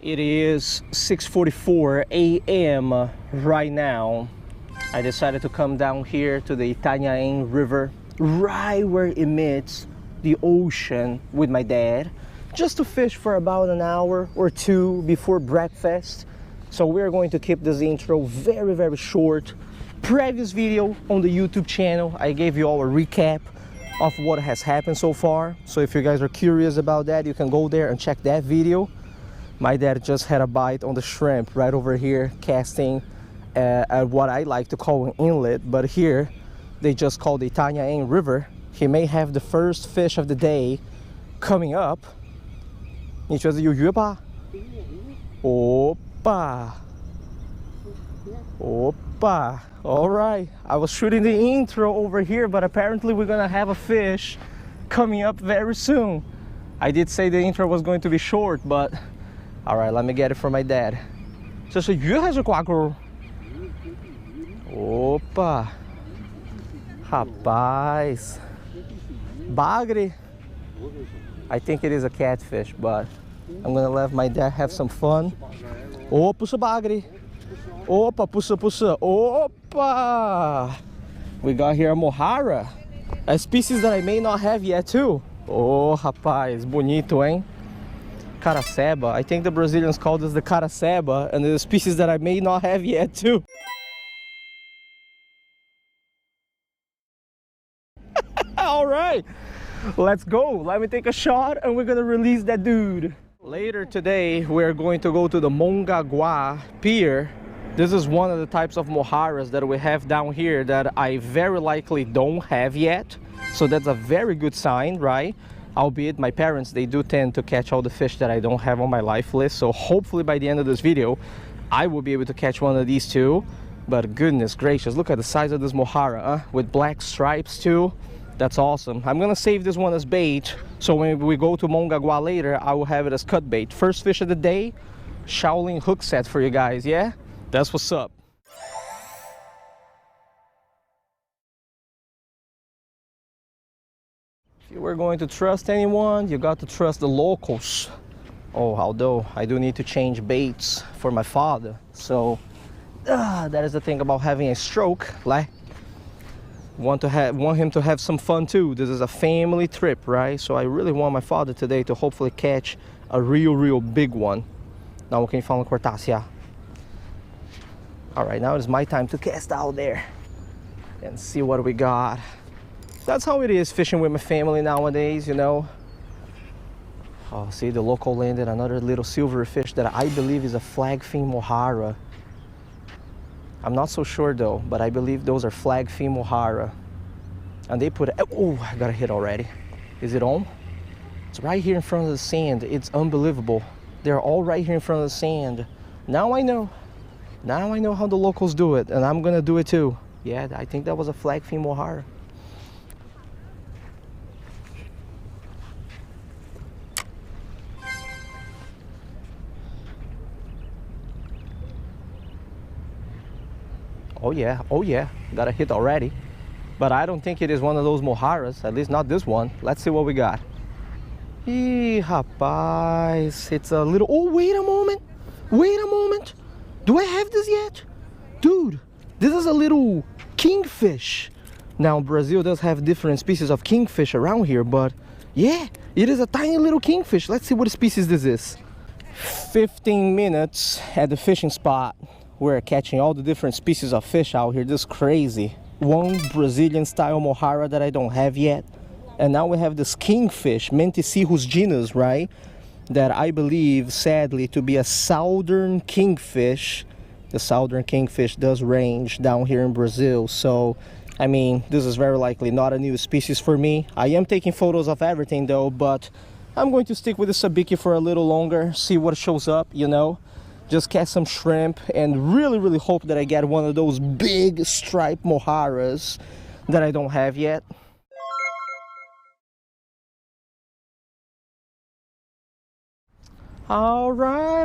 It is 6:44 a.m. right now. I decided to come down here to the Itanhaém River, right where it meets the ocean, with my dad, just to fish for about an hour or two before breakfast. So we're going to keep this intro very, very short. Previous video on the YouTube channel, I gave you all a recap of what has happened so far. So if you guys are curious about that, you can go there and check that video. My dad just had a bite on the shrimp right over here, casting at what I like to call an inlet, but here they just call the Itanhaém River. He may have the first fish of the day coming up. 你觉得有鱼吧? Opa! Opa! All right, I was shooting the intro over here, but apparently we're gonna have a fish coming up very soon. I did say the intro was going to be short, but all right, let me get it for my dad. 这是鱼还是挂钩? Opa! Rapaz! Bagre! I think it is a catfish, but I'm gonna let my dad have some fun. Oh, puxa bagre! Opa, puxa, puxa! Opa! We got here a mojarra, a species that I may not have yet too. Oh, rapaz, bonito, hein? Caraceba. I think the Brazilians call this the caraceba, and the species that I may not have yet too. All right, let's go. Let me take a shot and we're gonna release that dude. Later today, we're going to go to the Mongaguá Pier. This is one of the types of mojarras that we have down here that I very likely don't have yet. So that's a very good sign, right? Albeit my parents, they do tend to catch all the fish that I don't have on my life list. So hopefully by the end of this video, I will be able to catch one of these too. But goodness gracious, look at the size of this mojarra, with black stripes too. That's awesome. I'm gonna save this one as bait, so when we go to Mongaguá later, I will have it as cut bait. First fish of the day, Shaolin hook set for you guys, yeah? That's what's up. If you were going to trust anyone, you got to trust the locals. Oh, although I do need to change baits for my father. So that is the thing about having a stroke. Like, want him to have some fun too. This is a family trip, right? So I really want my father today to hopefully catch a real big one. Now can you find cortasia? All right, now it's my time to cast out there and see what we got. That's how it is fishing with my family nowadays, you know. Oh, see, the local landed another little silver fish that I believe is a flagfin mojarra. I'm not so sure though, but I believe those are flagfin mojarra. And they put, oh, I got a hit already. Is it on? It's right here in front of the sand. It's unbelievable. They're all right here in front of the sand. Now I know. Now I know how the locals do it, and I'm gonna do it too. Yeah, I think that was a flagfin mojarra. Oh yeah, got a hit already. But I don't think it is one of those mojarras, at least not this one. Let's see what we got. Ih, rapaz, it's a little, oh, wait a moment. Do I have this yet? Dude, this is a little kingfish. Now, Brazil does have different species of kingfish around here, but yeah, it is a tiny little kingfish. Let's see what species this is. 15 minutes at the fishing spot. We're catching all the different species of fish out here. This is crazy. One Brazilian style mojarra that I don't have yet. And now we have this kingfish, Menticihus genus, right? That I believe, sadly, to be a southern kingfish. The southern kingfish does range down here in Brazil. So, I mean, this is very likely not a new species for me. I am taking photos of everything though, but I'm going to stick with the sabiki for a little longer, see what shows up, you know. Just catch some shrimp and really hope that I get one of those big striped mojarras that I don't have yet. All right.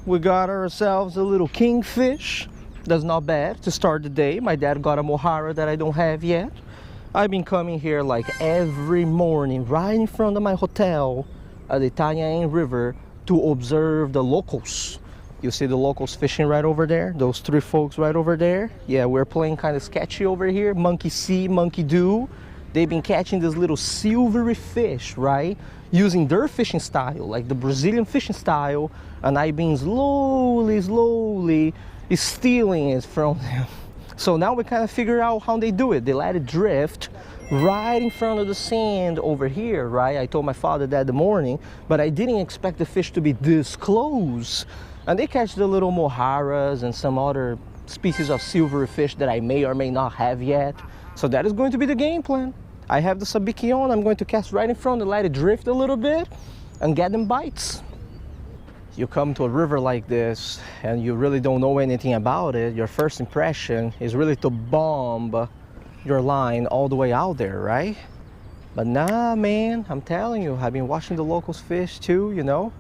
We got ourselves a little kingfish. That's not bad to start the day. My dad got a mojarra that I don't have yet. I've been coming here like every morning right in front of my hotel at the Itanhaém River to observe the locals. You see the locals fishing right over there? Those three folks right over there? Yeah, we're playing kind of sketchy over here. Monkey see, monkey do. They've been catching this little silvery fish, right? Using their fishing style, like the Brazilian fishing style. And I've been slowly stealing it from them. So now we kind of figure out how they do it. They let it drift right in front of the sand over here, right? I told my father that in the morning, but I didn't expect the fish to be this close. And they catch the little mojarras and some other species of silvery fish that I may or may not have yet. So that is going to be the game plan. I have the sabiki on, I'm going to cast right in front and let it drift a little bit and get them bites. You come to a river like this and you really don't know anything about it, your first impression is really to bomb your line all the way out there, right? But nah, man, I'm telling you, I've been watching the locals fish too, you know.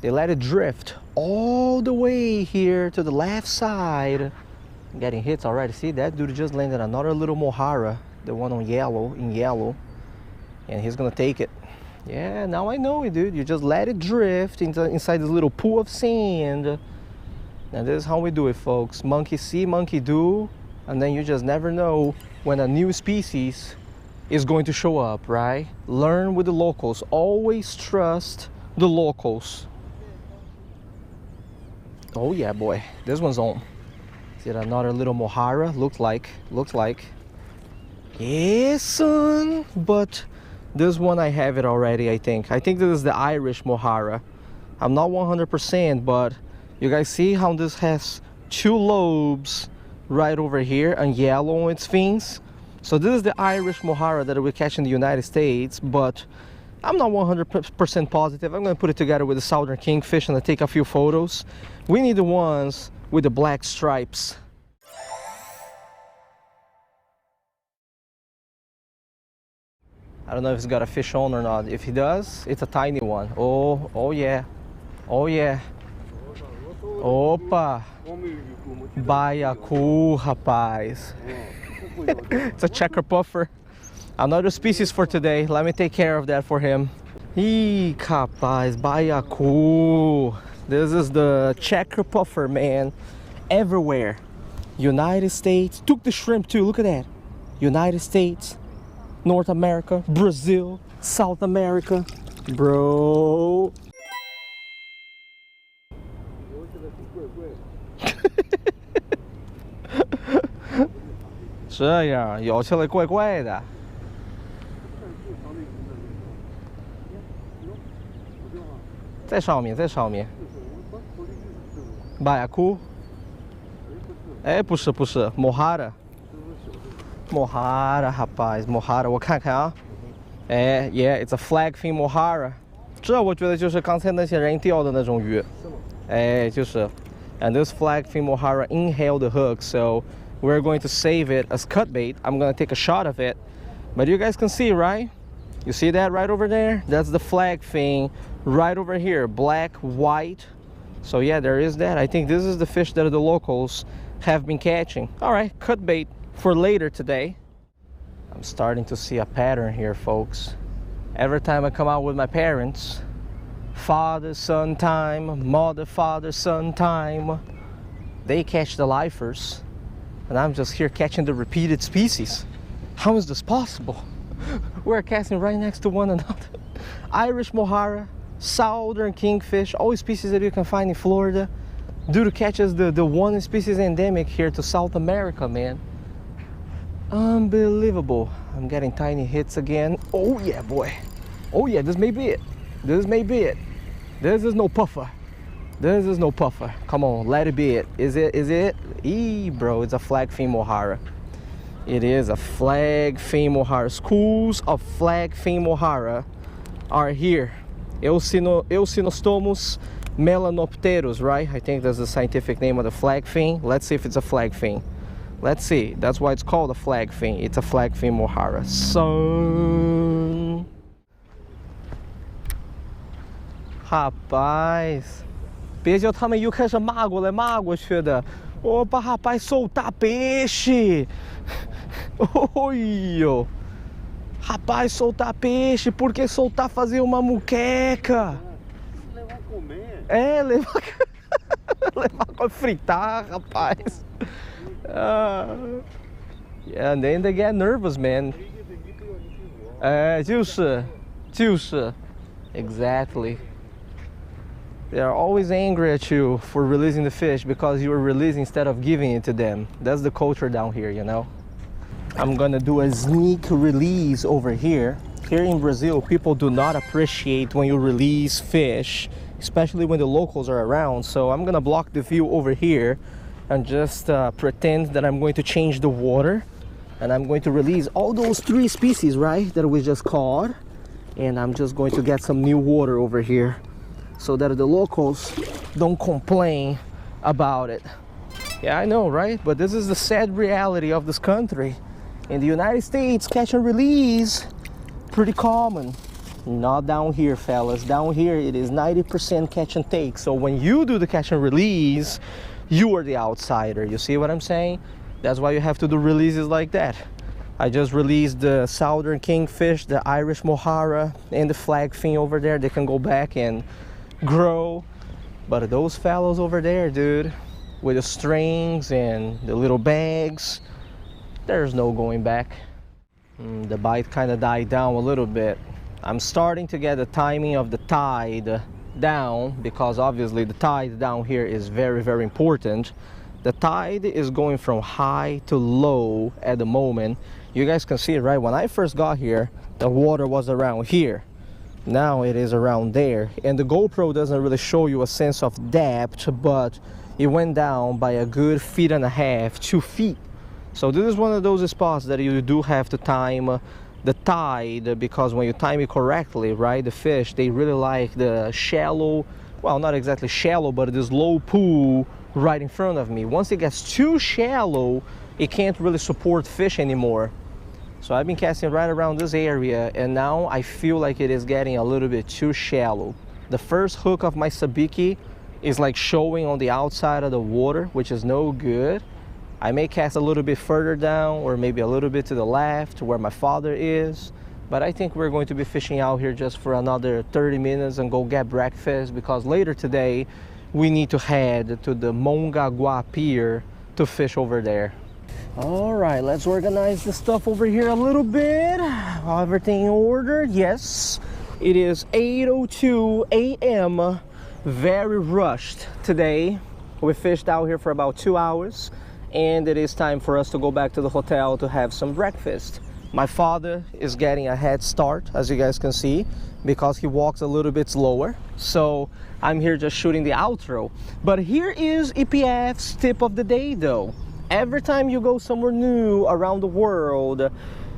They let it drift all the way here to the left side. I'm getting hits already. See, that dude just landed another little mojarra, the one on yellow, in yellow, and he's gonna take it. Yeah, now I know it, dude. You just let it drift inside this little pool of sand. And this is how we do it, folks. Monkey see, monkey do, and then you just never know when a new species is going to show up, right? Learn with the locals. Always trust the locals. Oh yeah, boy, this one's on. Is it another little mojarra? Looks like. Yes, son. But this one I have it already, I think. I think this is the Irish mojarra. I'm not 100%, but you guys see how this has two lobes right over here and yellow on its fins? So this is the Irish mojarra that we catch in the United States, but I'm not 100% positive. I'm going to put it together with the southern kingfish and I'll take a few photos. We need the ones with the black stripes. I don't know if he's got a fish on or not. If he does, it's a tiny one. Oh yeah. Oh yeah. Opa! Baiacu, rapaz. It's a checker puffer. Another species for today. Let me take care of that for him. Ih, capaz, baiacu. This is the checker puffer, man. Everywhere. United States. Took the shrimp too. Look at that. United States, North America, Brazil, South America. Bro. 这样咬起来怪怪的。在上面，在上面。Baiacu？哎，不是，不是 ，mojarra。mojarra， rapaz，mojarra， 我看看啊。哎 ，Yeah，it's a flagfin mojarra。这我觉得就是刚才那些人钓的那种鱼。哎，就是。And this flagfin mojarra inhaled the hook, so we're going to save it as cut bait. I'm going to take a shot of it. But you guys can see, right? You see that right over there? That's the flagfin right over here. Black, white. So yeah, there is that. I think this is the fish that the locals have been catching. All right, cut bait for later today. I'm starting to see a pattern here, folks. Every time I come out with my parents, father, son time, mother, father, son time, they catch the lifers. And I'm just here catching the repeated species. How is this possible? We're casting right next to one another. Irish mojarra, southern kingfish, all species that you can find in Florida. Dude catches the one species endemic here to South America, man. Unbelievable. I'm getting tiny hits again. Oh yeah, boy. Oh yeah, this may be it. This may be it. This is no puffer. This is no puffer. Come on, let it be it. Is it? Is it? Eee, bro, it's a flagfin mojarra. It is a flagfin mojarra. Schools of flagfin mojarra are here. Eosinostomus melanopterus, right? I think that's the scientific name of the flagfin. Let's see if it's a flagfin. Let's see. That's why it's called a flagfin. It's a flagfin mojarra. Son. Rapaz, 别叫他们又开始骂过来骂过去的。Opa, rapaz, soltar peixe! Oi, Rapaz, soltar peixe, por que soltar fazer uma muqueca? Levar a comer. É, levar... levar pra fritar, rapaz. Yeah, and then they get nervous, man. Exactly. They are always angry at you for releasing the fish because you are releasing instead of giving it to them. That's the culture down here, you know. I'm gonna do a sneak release over here. Here in Brazil, people do not appreciate when you release fish, especially when the locals are around. So I'm gonna block the view over here and just pretend that I'm going to change the water, and I'm going to release all those 3 species, right, that we just caught. And I'm just going to get some new water over here so that the locals don't complain about it. Yeah, I know, right? But this is the sad reality of this country. In the United States, catch and release, pretty common. Not down here, fellas. Down here, it is 90% catch and take. So when you do the catch and release, you are the outsider. You see what I'm saying? That's why you have to do releases like that. I just released the southern kingfish, the Irish mojarra, and the flagfin over there. They can go back and grow. But those fellows over there, dude, with the strings and the little bags, there's no going back. The bite kind of died down a little bit. I'm starting to get the timing of the tide down, because obviously the tide down here is very, very important. The tide is going from high to low at the moment. You guys can see it, right? When I first got here, the water was around here. Now it is around there. And the GoPro doesn't really show you a sense of depth, but it went down by a good 1.5 feet, 2 feet. So this is one of those spots that you do have to time the tide, because when you time it correctly, right, the fish, they really like the shallow, well, not exactly shallow, but this low pool right in front of me. Once it gets too shallow, it can't really support fish anymore. So I've been casting right around this area, and now I feel like it is getting a little bit too shallow. The first hook of my sabiki is like showing on the outside of the water, which is no good. I may cast a little bit further down, or maybe a little bit to the left where my father is, but I think we're going to be fishing out here just for another 30 minutes and go get breakfast, because later today we need to head to the Mongaguá Pier to fish over there. All right, let's organize the stuff over here a little bit. Everything ordered, yes. It is 8:02 a.m. Very rushed today. We fished out here for about 2 hours, and it is time for us to go back to the hotel to have some breakfast. My father is getting a head start, as you guys can see, because he walks a little bit slower. So I'm here just shooting the outro. But here is EPF's tip of the day though. Every time you go somewhere new around the world,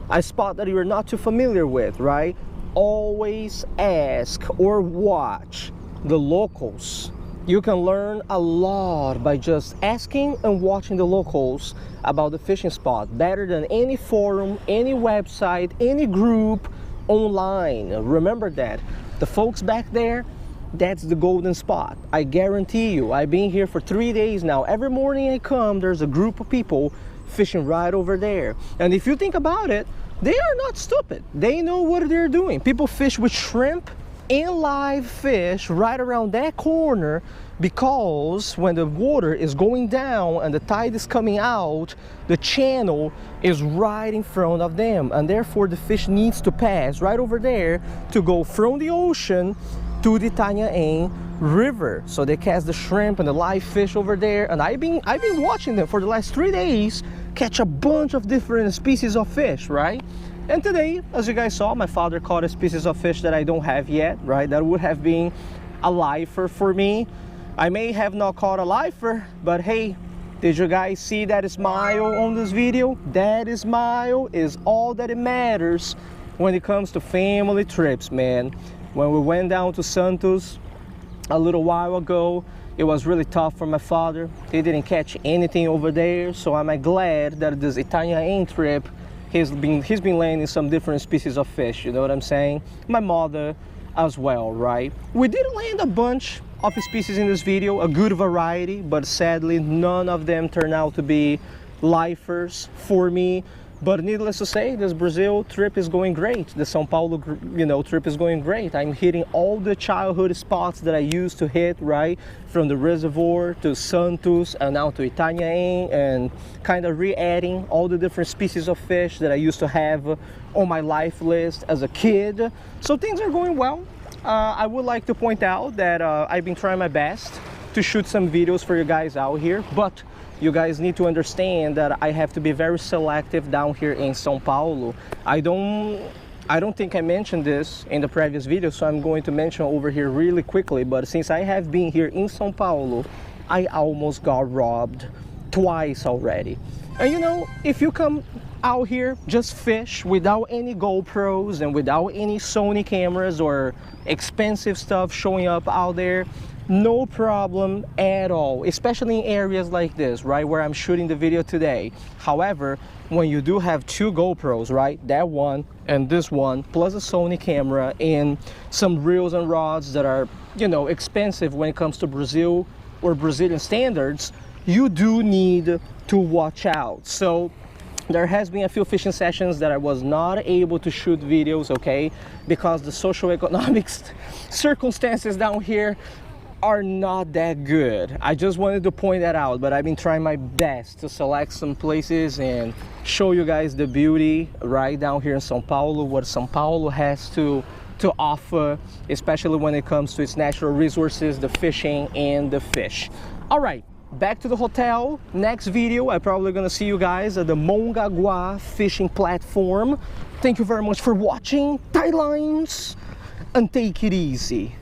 a spot that you're not too familiar with, right? Always ask or watch the locals. You can learn a lot by just asking and watching the locals about the fishing spot, better than any forum, any website, any group online. Remember that. The folks back there, that's the golden spot. I guarantee you. I've been here for 3 days now. Every morning I come, there's a group of people fishing right over there. And if you think about it, they are not stupid. They know what they're doing. People fish with shrimp and live fish right around that corner, because when the water is going down and the tide is coming out, the channel is right in front of them, and therefore the fish needs to pass right over there to go from the ocean to the Itanhaém River. So they cast the shrimp and the live fish over there, and I've been watching them for the last 3 days catch a bunch of different species of fish, right? And today, as you guys saw, my father caught a species of fish that I don't have yet, right? That would have been a lifer for me. I may have not caught a lifer, but hey, did you guys see that smile on this video? That smile is all that it matters when it comes to family trips, man. When we went down to Santos a little while ago, it was really tough for my father. He didn't catch anything over there, so I'm glad that this Itanhaém trip, he's been landing some different species of fish, you know what I'm saying? My mother as well, right? We did land a bunch of species in this video, a good variety, but sadly none of them turned out to be lifers for me. But needless to say, this Brazil trip is going great. The São Paulo, trip is going great. I'm hitting all the childhood spots that I used to hit, right? From the reservoir to Santos and now to Itanhaém, and kind of re-adding all the different species of fish that I used to have on my life list as a kid. So things are going well. I would like to point out that I've been trying my best to shoot some videos for you guys out here, but you guys need to understand that I have to be very selective down here in São Paulo. I don't think I mentioned this in the previous video, so I'm going to mention over here really quickly. But since I have been here in São Paulo, I almost got robbed twice already. And if you come out here just fish without any GoPros and without any Sony cameras or expensive stuff showing up out there, no problem at all, especially in areas like this, right, where I'm shooting the video today. However, when you do have two GoPros, right, that one and this one, plus a Sony camera and some reels and rods that are, expensive when it comes to Brazil or Brazilian standards, you do need to watch out. So there has been a few fishing sessions that I was not able to shoot videos, okay, because the socioeconomic circumstances down here are not that good. I just wanted to point that out, but I've been trying my best to select some places and show you guys the beauty right down here in São Paulo, what São Paulo has to offer, especially when it comes to its natural resources, the fishing and the fish. All right, back to the hotel. Next video, I'm probably gonna see you guys at the Mongaguá fishing platform. Thank you very much for watching. Tie lines and take it easy.